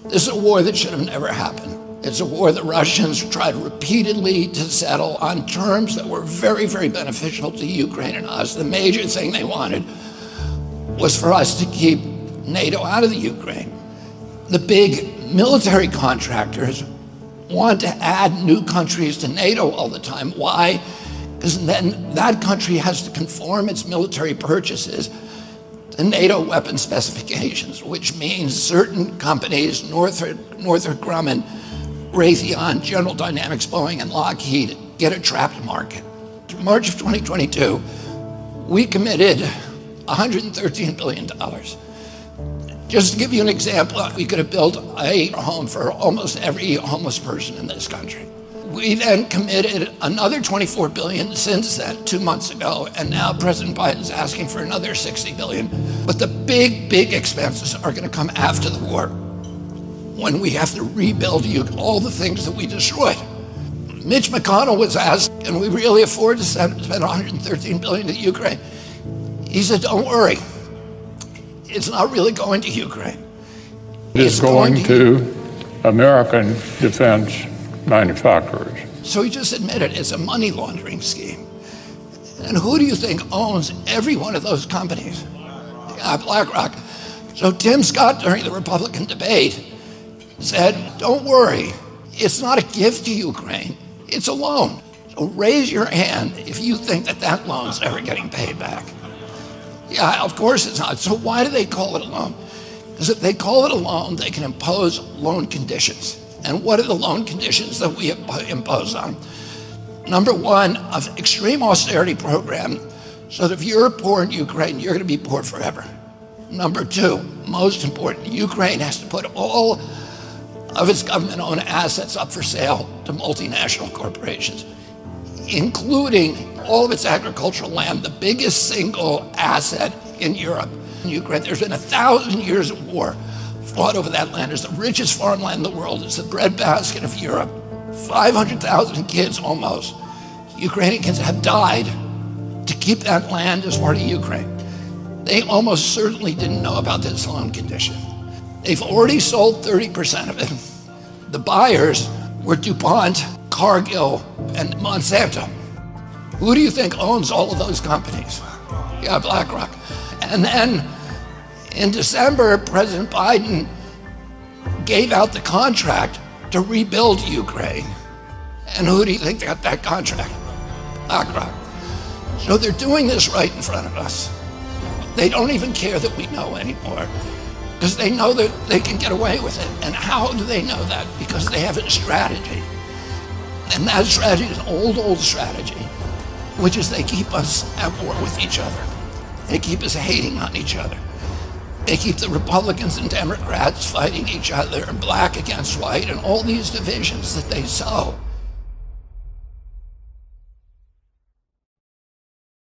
This is a war that should have never happened. It's a war the Russians tried repeatedly to settle on terms that were very, very beneficial to Ukraine and us. The major thing they wanted was for us to keep NATO out of the Ukraine. The big military contractors want to add new countries to NATO all the time. Why? Because then that country has to conform its military purchases to NATO weapon specifications, which means certain companies, Northrop Grumman, Raytheon, General Dynamics, Boeing, and Lockheed, get a trapped market. In March of 2022, we committed $113 billion. Just to give you an example, we could have built a home for almost every homeless person in this country. We then committed another $24 billion since then, 2 months ago, and now President Biden's asking for another $60 billion. But the big, big expenses are going to come after the war, when we have to rebuild all the things that we destroyed. Mitch McConnell was asked, can we really afford to spend $113 billion to Ukraine? He said, don't worry. It's not really going to Ukraine. It's going to American defense manufacturers. So he just admitted it's a money laundering scheme. And who do you think owns every one of those companies? BlackRock. So Tim Scott, during the Republican debate, said, don't worry, it's not a gift to Ukraine, it's a loan. So raise your hand if you think that that loan's ever getting paid back. Yeah, of course it's not. So why do they call it a loan? Because if they call it a loan, they can impose loan conditions. And what are the loan conditions that we impose on? Number one, an extreme austerity program, so that if you're poor in Ukraine, you're going to be poor forever. Number two, most important, Ukraine has to put all of its government-owned assets up for sale to multinational corporations, including all of its agricultural land, the biggest single asset in Europe. In Ukraine, there's been 1,000 years of war fought over that land. It's the richest farmland in the world. It's the breadbasket of Europe. 500,000 kids almost, Ukrainian kids, have died to keep that land as part of Ukraine. They almost certainly didn't know about this loan condition. They've already sold 30% of it. The buyers were DuPont, Cargill, and Monsanto. Who do you think owns all of those companies? Yeah, BlackRock. And then in December, President Biden gave out the contract to rebuild Ukraine. And who do you think got that contract? BlackRock. So they're doing this right in front of us. They don't even care that we know anymore, because they know that they can get away with it. And how do they know that? Because they have a strategy. And that strategy is an old strategy, which is they keep us at war with each other. They keep us hating on each other. They keep the Republicans and Democrats fighting each other, black against white, and all these divisions that they sow.